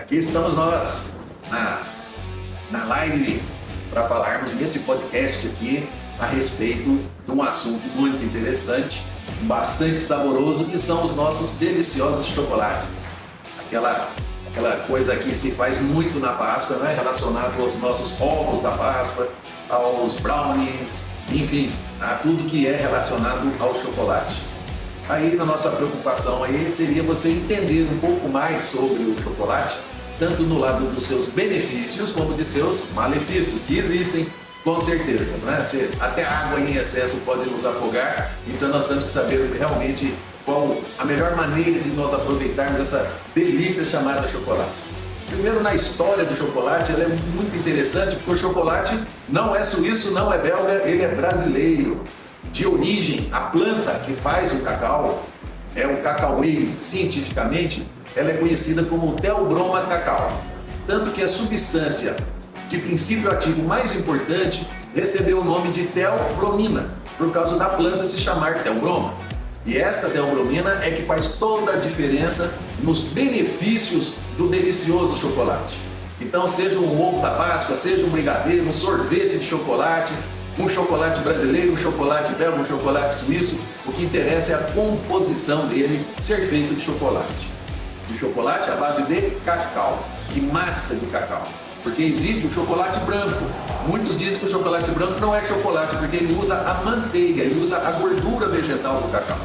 Aqui estamos nós na live para falarmos nesse podcast aqui a respeito de um assunto muito interessante, bastante saboroso, que são os nossos deliciosos chocolates. Aquela coisa que se faz muito na Páscoa, né? Relacionado aos nossos ovos da Páscoa, aos brownies, enfim, a tudo que é relacionado ao chocolate. Aí a nossa preocupação aí seria você entender um pouco mais sobre o chocolate, tanto no lado dos seus benefícios como de seus malefícios, que existem com certeza, né? Até a água em excesso pode nos afogar, então nós temos que saber realmente qual a melhor maneira de nós aproveitarmos essa delícia chamada chocolate. Primeiro, na história do chocolate, ela é muito interessante, porque o chocolate não é suíço, não é belga, ele é brasileiro. De origem, a planta que faz o cacau é o cacaueiro. Cientificamente, ela é conhecida como Theobroma cacao. Tanto que a substância de princípio ativo mais importante recebeu o nome de theobromina, por causa da planta se chamar theobroma. E essa theobromina é que faz toda a diferença nos benefícios do delicioso chocolate. Então, seja um ovo da Páscoa, seja um brigadeiro, um sorvete de chocolate, um chocolate brasileiro, um chocolate belga, um chocolate suíço, o que interessa é a composição dele ser feito de chocolate. De chocolate à base de cacau, de massa de cacau. Porque existe o chocolate branco. Muitos dizem que o chocolate branco não é chocolate, porque ele usa a manteiga, ele usa a gordura vegetal do cacau.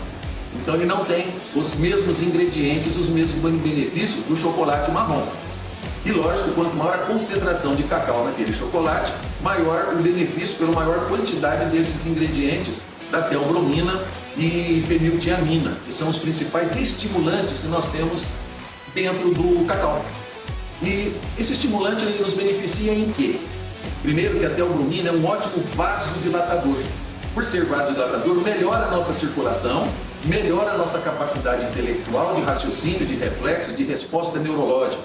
Então ele não tem os mesmos ingredientes, os mesmos benefícios do chocolate marrom. E lógico, quanto maior a concentração de cacau naquele chocolate, maior o benefício pela maior quantidade desses ingredientes da theobromina e feniltiamina, que são os principais estimulantes que nós temos dentro do cacau. E esse estimulante ele nos beneficia em quê? Primeiro, que a theobromina é um ótimo vasodilatador. Por ser vasodilatador, melhora a nossa circulação, melhora a nossa capacidade intelectual, de raciocínio, de reflexo, de resposta neurológica.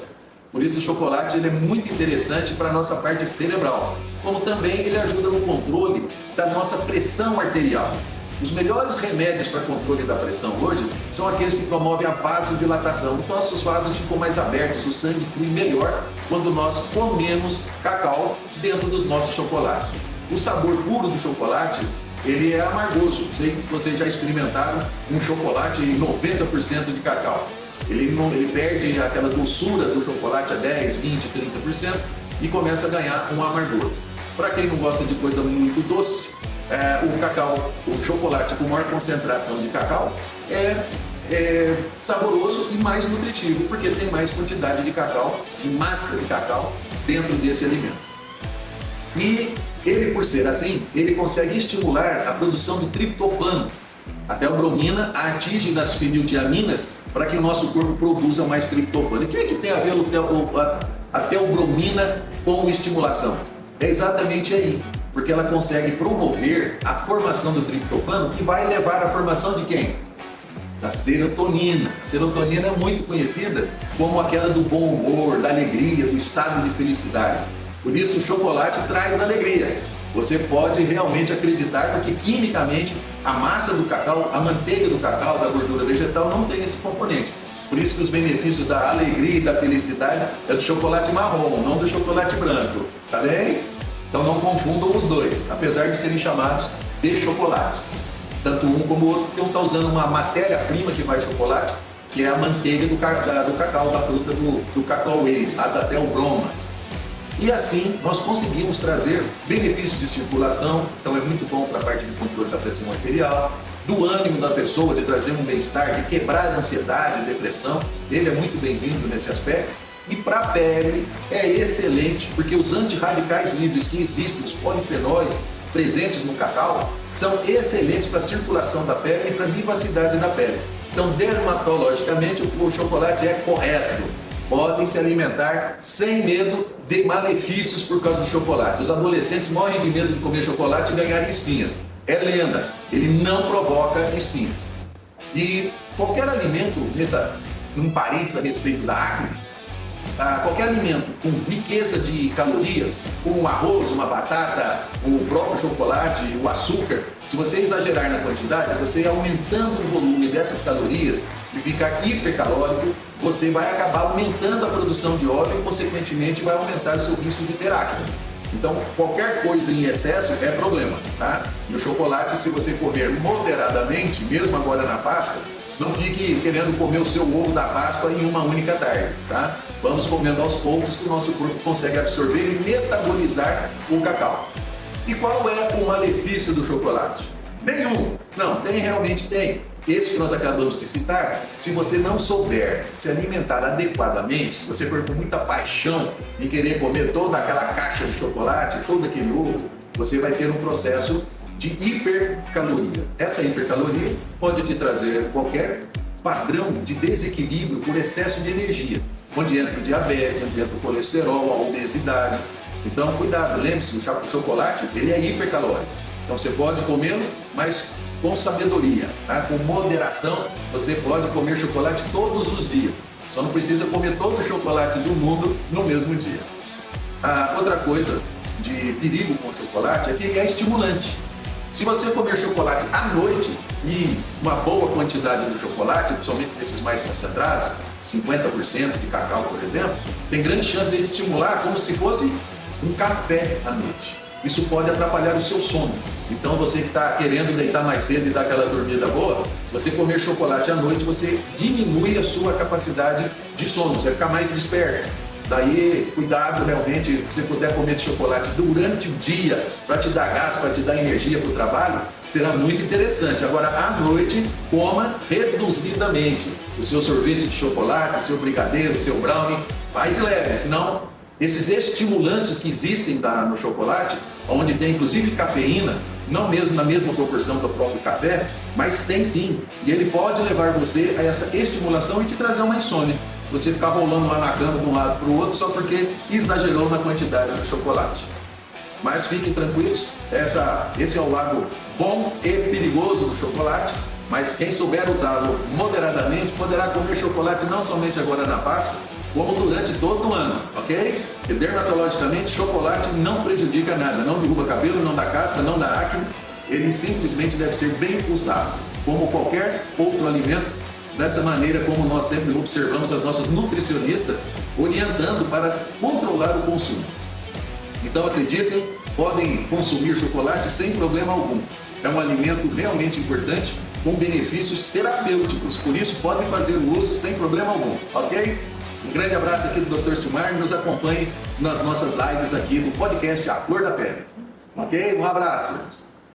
Por isso o chocolate ele é muito interessante para a nossa parte cerebral, como também ele ajuda no controle da nossa pressão arterial. Os melhores remédios para controle da pressão hoje são aqueles que promovem a vasodilatação. Os nossos vasos ficam mais abertos, o sangue flui melhor quando nós comemos cacau dentro dos nossos chocolates. O sabor puro do chocolate ele é amargoso. Não sei se vocês já experimentaram um chocolate em 90% de cacau. Ele perde aquela doçura do chocolate a 10, 20, 30% e começa a ganhar um amargor. Para quem não gosta de coisa muito doce, o chocolate com maior concentração de cacau é saboroso e mais nutritivo, porque tem mais quantidade de cacau, de massa de cacau dentro desse alimento. E ele, por ser assim, ele consegue estimular a produção do triptofano. A theobromina atinge nas feniltiaminas para que o nosso corpo produza mais triptofano. E o que tem a ver a theobromina com estimulação? É exatamente aí, porque ela consegue promover a formação do triptofano, que vai levar à formação de quem? Da serotonina. A serotonina é muito conhecida como aquela do bom humor, da alegria, do estado de felicidade. Por isso o chocolate traz alegria. Você pode realmente acreditar, porque quimicamente a massa do cacau, a manteiga do cacau, da gordura vegetal não tem esse componente. Por isso que os benefícios da alegria e da felicidade é do chocolate marrom, não do chocolate branco. Tá bem? Então não confundam os dois, apesar de serem chamados de chocolates. Tanto um como o outro, porque um está usando uma matéria-prima que faz chocolate, que é a manteiga do cacau, da fruta do cacaueiro, a da theobroma. E assim nós conseguimos trazer benefícios de circulação, então é muito bom para a parte de controle da pressão arterial, do ânimo da pessoa, de trazer um bem-estar, de quebrar a ansiedade, depressão, ele é muito bem-vindo nesse aspecto. E para a pele é excelente, porque os antirradicais livres que existem, os polifenóis presentes no cacau, são excelentes para a circulação da pele e para a vivacidade da pele. Então, dermatologicamente, o chocolate é correto. Podem se alimentar sem medo de malefícios por causa do chocolate. Os adolescentes morrem de medo de comer chocolate e ganharem espinhas. É lenda, ele não provoca espinhas. E qualquer alimento, num parênteses a respeito da acne, qualquer alimento com riqueza de calorias, como um arroz, uma batata, o próprio chocolate, o açúcar, se você exagerar na quantidade, você aumentando o volume dessas calorias e ficar hipercalórico, você vai acabar aumentando a produção de óleo e, consequentemente, vai aumentar o seu risco de ter acne. Então, qualquer coisa em excesso é problema, tá? E o chocolate, se você comer moderadamente, mesmo agora na Páscoa, não fique querendo comer o seu ovo da Páscoa em uma única tarde, tá? Vamos comendo aos poucos que o nosso corpo consegue absorver e metabolizar o cacau. E qual é o malefício do chocolate? Nenhum. Não, realmente tem. Esse que nós acabamos de citar, se você não souber se alimentar adequadamente, se você for com muita paixão em querer comer toda aquela caixa de chocolate, todo aquele ovo, você vai ter um processo de hipercaloria. Essa hipercaloria pode te trazer qualquer padrão de desequilíbrio por excesso de energia, onde entra o diabetes, onde entra o colesterol, a obesidade. Então, cuidado, lembre-se, o chocolate ele é hipercalórico. Então, você pode comê-lo, mas com sabedoria, tá? Com moderação. Você pode comer chocolate todos os dias. Só não precisa comer todo o chocolate do mundo no mesmo dia. Outra coisa de perigo com o chocolate é que ele é estimulante. Se você comer chocolate à noite e uma boa quantidade do chocolate, principalmente desses mais concentrados, 50% de cacau, por exemplo, tem grande chance de estimular como se fosse um café à noite. Isso pode atrapalhar o seu sono. Então, você que está querendo deitar mais cedo e dar aquela dormida boa, se você comer chocolate à noite, você diminui a sua capacidade de sono, você vai ficar mais desperto. Daí, cuidado realmente, se você puder comer chocolate durante o dia, para te dar gás, para te dar energia para o trabalho, será muito interessante. Agora, à noite, coma reduzidamente. O seu sorvete de chocolate, o seu brigadeiro, o seu brownie, vai de leve, senão esses estimulantes que existem no chocolate, onde tem inclusive cafeína, não mesmo na mesma proporção do próprio café, mas tem sim, e ele pode levar você a essa estimulação e te trazer uma insônia. Você ficar rolando lá na cama de um lado para o outro só porque exagerou na quantidade de chocolate. Mas fiquem tranquilos, esse é o lado bom e perigoso do chocolate, mas quem souber usá-lo moderadamente poderá comer chocolate não somente agora na Páscoa, como durante todo o ano, ok? E dermatologicamente, chocolate não prejudica nada, não derruba cabelo, não dá caspa, não dá acne, ele simplesmente deve ser bem usado, como qualquer outro alimento, dessa maneira como nós sempre observamos as nossas nutricionistas orientando para controlar o consumo. Então acreditem, podem consumir chocolate sem problema algum. É um alimento realmente importante, com benefícios terapêuticos, por isso podem fazer o uso sem problema algum, ok? Um grande abraço aqui do Dr. Silmar e nos acompanhe nas nossas lives aqui do podcast A Flor da Pele. Ok? Um abraço!